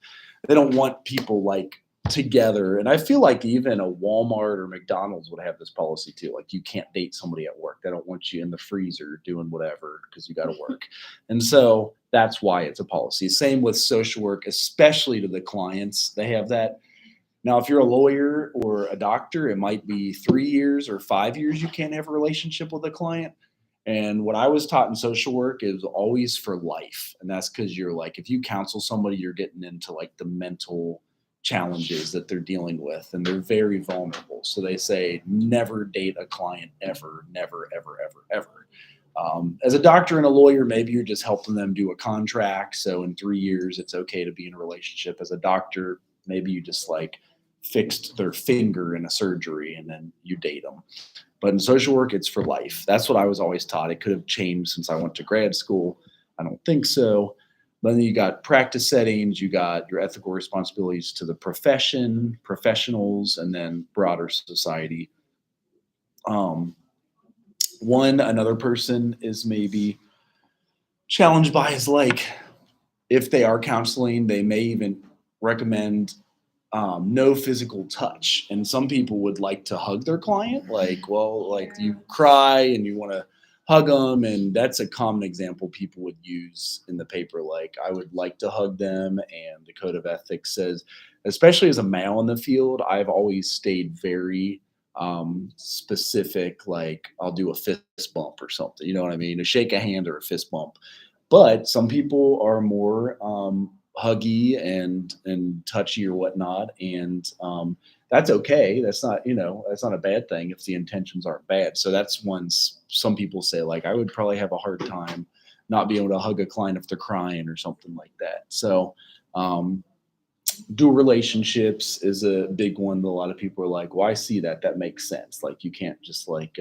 S2: They don't want people like together. And I feel like even a Walmart or McDonald's would have this policy too. Like you can't date somebody at work. They don't want you in the freezer doing whatever because you got to work. And so That's why it's a policy. Same with social work, especially to the clients. They have that. Now, if you're a lawyer or a doctor, it might be 3 years or 5 years you can't have a relationship with a client. And what I was taught in social work is always for life. And that's because you're like, if you counsel somebody, you're getting into like the mental challenges that they're dealing with, and they're very vulnerable. So they say, never date a client ever, never, ever, ever, ever. As a doctor and a lawyer, maybe you're just helping them do a contract. So in 3 years, it's okay to be in a relationship. As a doctor, maybe you just like fixed their finger in a surgery and then you date them. But in social work, it's for life. That's what I was always taught. It could have changed since I went to grad school. I don't think so. But then you got practice settings, you got your ethical responsibilities to the profession, professionals, and then broader society. Another person is maybe challenged by is like, if they are counseling, they may even recommend no physical touch. And some people would like to hug their client. Like, well, like you cry and you want to hug them. And that's a common example people would use in the paper. Like, I would like to hug them. And the code of ethics says, especially as a male in the field, I've always stayed very specific. Like, I'll do a fist bump or something, you know what I mean? A shake a hand or a fist bump. But some people are more huggy and touchy or whatnot, and that's okay. That's not, that's not a bad thing if the intentions aren't bad. So that's when some people say, like, I would probably have a hard time not being able to hug a client if they're crying or something like that. So dual relationships is a big one that a lot of people are like, well, I see that. That makes sense. Like, you can't just like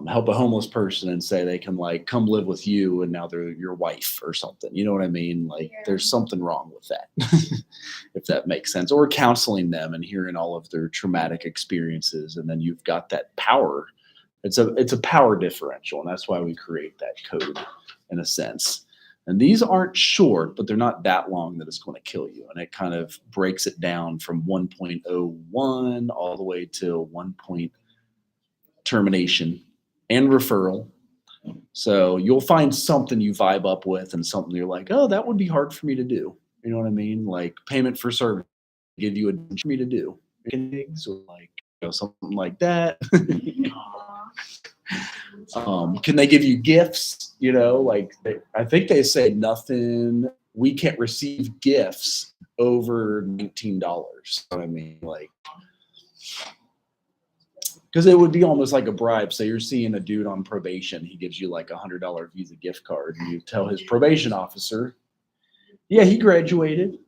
S2: help a homeless person and say they can like come live with you and now they're your wife or something. You know what I mean? Like, there's something wrong with that, if that makes sense. Or counseling them and hearing all of their traumatic experiences, and then you've got that power. It's a power differential, and that's why we create that code in a sense. And these aren't short, but they're not that long that it's going to kill you. And it kind of breaks it down from 1.01 all the way to 1 point termination and referral. So you'll find something you vibe up with and something you're like, oh, that would be hard for me to do. You know what I mean? Like payment for service, give you a for me to do. Gigs or like, something like that. Can they give you gifts? Like I think they say nothing. We can't receive gifts over $19. I mean, like, because it would be almost like a bribe. So you're seeing a dude on probation. He gives you like $100 Visa gift card, and you tell his probation officer, yeah, he graduated.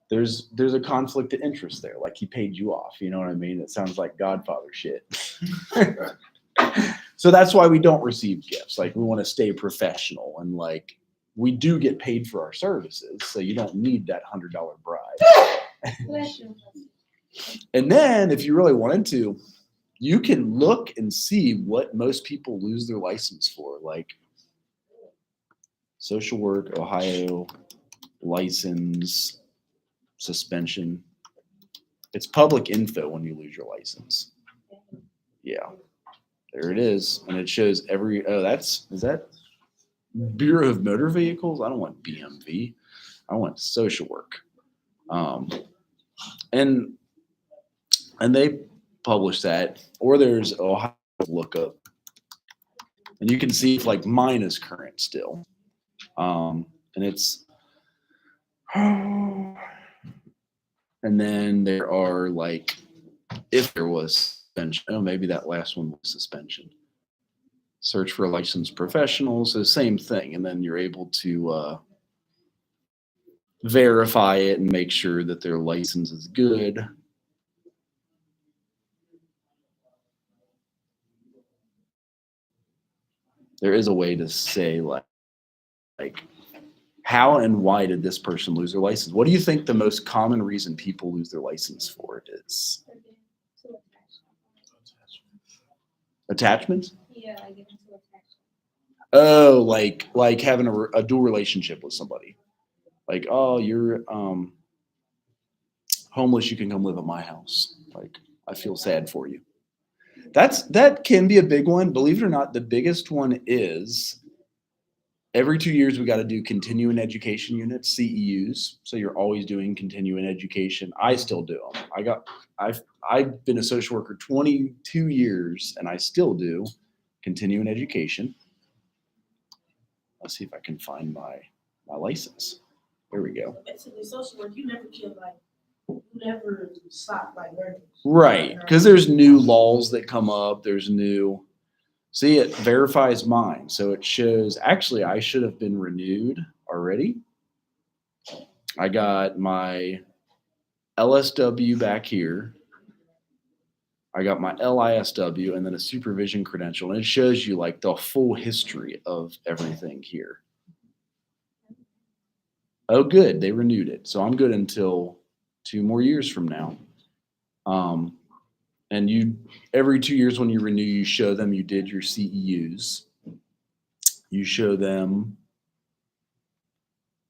S2: There's a conflict of interest there. Like, he paid you off. You know what I mean? It sounds like Godfather shit. So that's why we don't receive gifts. Like, we want to stay professional, and like, we do get paid for our services. So you don't need that $100 bribe. And then if you really wanted to, you can look and see what most people lose their license for, like social work, Ohio license suspension. It's public info when you lose your license. Yeah, there it is. And it shows is that Bureau of Motor Vehicles? I don't want BMV. I want social work. And they publish that, or there's Ohio lookup, and you can see if like mine is current still, and it's, and then there are like, if there was suspension, maybe that last one was suspension. Search for licensed professionals, the same thing, and then you're able to verify it and make sure that their license is good. There is a way to say like how and why did this person lose their license? What do you think the most common reason people lose their license for is? Attachment?
S1: Yeah, I get into attachment.
S2: Oh, like having a dual relationship with somebody. Like, oh, you're homeless, you can come live at my house. Like, I feel sad for you. That can be a big one. Believe it or not, the biggest one is every 2 years we got to do continuing education units, CEUs. So you're always doing continuing education. I still do them. I've been a social worker 22 years and I still do continuing education. Let's see if I can find my license. There we go.
S7: Basically, social work, you never kill life. You never stop like learning.
S2: Right, because there's new laws that come up. There's new. See, it verifies mine, so it shows. Actually, I should have been renewed already. I got my LSW back here. I got my LISW and then a supervision credential, and it shows you like the full history of everything here. Oh, good, they renewed it, so I'm good until 2 more years from now. And you, every 2 years when you renew, you show them you did your CEUs. You show them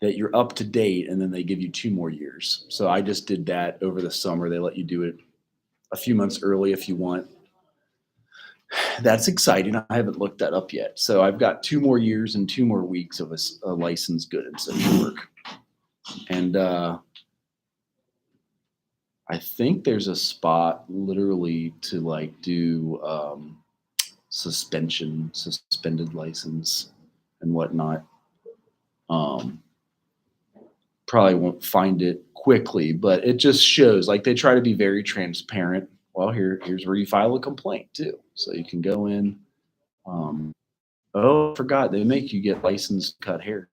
S2: that you're up to date, and then they give you 2 more years. So I just did that over the summer. They let you do it a few months early if you want. That's exciting. I haven't looked that up yet. So I've got 2 more years and 2 more weeks of a license good in social work. And I think there's a spot literally to like do suspended license and whatnot. Probably won't find it quickly, but it just shows like they try to be very transparent. Well, here's where you file a complaint too. So you can go in. Oh, I forgot, they make you get licensed to cut hair.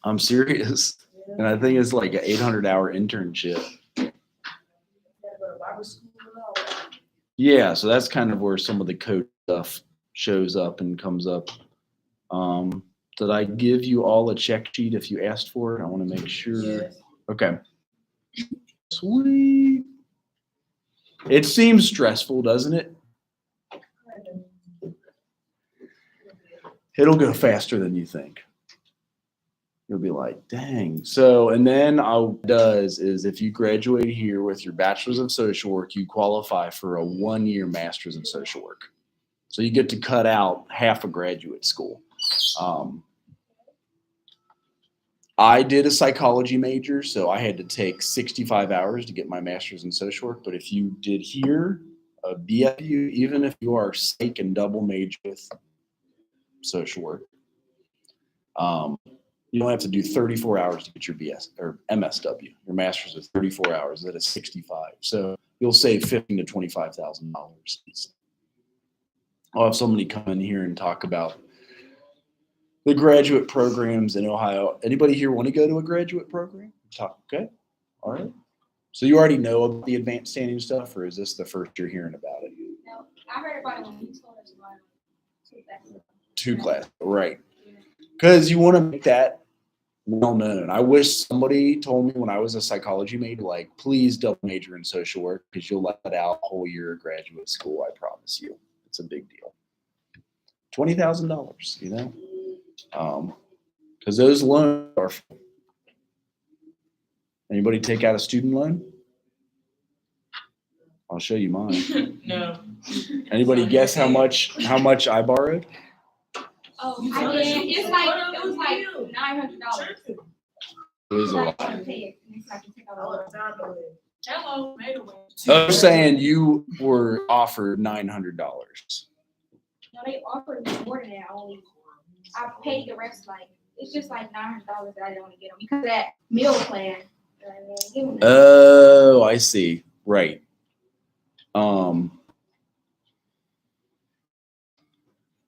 S2: I'm serious. And I think it's like an 800-hour internship. Yeah, so that's kind of where some of the code stuff shows up and comes up. Did I give you all a check sheet if you asked for it? I want to make sure.
S7: Yes.
S2: Okay. Sweet. It seems stressful, doesn't it? It'll go faster than you think. You'll be like, dang. So, and then what it does is if you graduate here with your bachelor's of social work, you qualify for a 1-year master's of social work. So you get to cut out half a graduate school. I did a psychology major, so I had to take 65 hours to get my master's in social work. But if you did here, a BFU, even if you are psych and double major with social work, you don't have to do 34 hours to get your BS or MSW. Your master's is 34 hours. That is 65. So you'll save $15,000 to $25,000. I'll have somebody come in here and talk about the graduate programs in Ohio. Anybody here want to go to a graduate program? Okay. All right. So you already know about the advanced standing stuff, or is this the first you're hearing about it?
S1: No, I heard about it when you told us about it.
S2: 2 class, right. Because you want to make that well known. I wish somebody told me when I was a psychology major, like, please double major in social work because you'll let out a whole year of graduate school. I promise you. It's a big deal. $20,000, you know? Because those loans are. Anybody take out a student loan? I'll show you mine.
S7: No.
S2: Anybody guess how much I borrowed?
S1: Oh, I did. It was like $900.
S2: It was a lot.
S7: Hello, made a way.
S2: I'm saying you were offered $900.
S1: No, they offered me more than that. I paid the rest, like, it's just like $900 that I didn't want to get them because of that meal plan.
S2: Oh, I see. Right.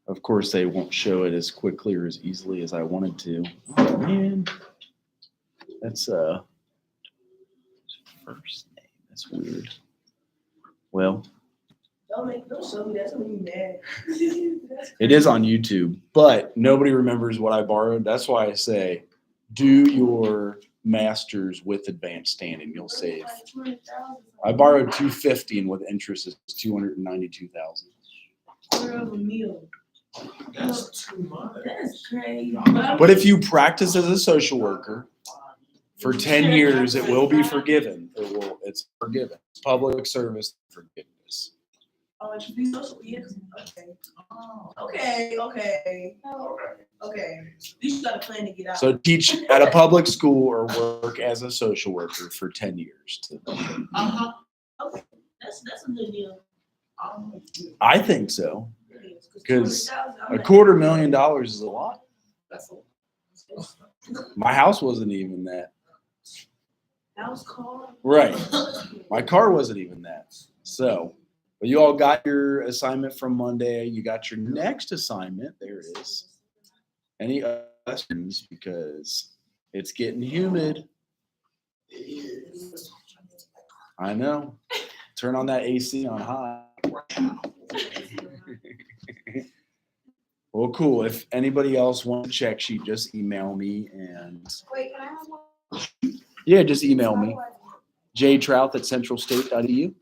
S2: Of course, they won't show it as quickly or as easily as I wanted to. Oh, man. That's first name. That's weird. Well,
S7: Don't show me that. That's gonna make me mad.
S2: it is on YouTube, but nobody remembers what I borrowed. That's why I say do your master's with advanced standing. You'll save. I borrowed $250 and with interest is $292,000.
S7: $1 a meal.
S3: That's too much.
S7: That's crazy.
S2: But if you practice as a social worker for 10 years, it will be forgiven. It's forgiven. It's public service forgiveness.
S7: Oh, to be social, yeah, okay.
S3: Oh,
S7: Okay,
S3: okay.
S7: okay. At least you got a plan to get out.
S2: So teach at a public school or work as a social worker for 10 years.
S7: Uh-huh. Okay, that's a good deal.
S2: I think so. 'Cause
S7: $200,000,
S2: $250,000 is a lot.
S7: That's a
S2: My house wasn't even that.
S7: house call.
S2: Right. My car wasn't even that. So, but you all got your assignment from Monday. You got your next assignment. There it is. Any questions? Because it's getting humid. I know. Turn on that AC on high. Well, cool. If anybody else wants a check sheet, just email me and
S1: Wait, can I have one?
S2: yeah, just email me. jtrouth@centralstate.edu.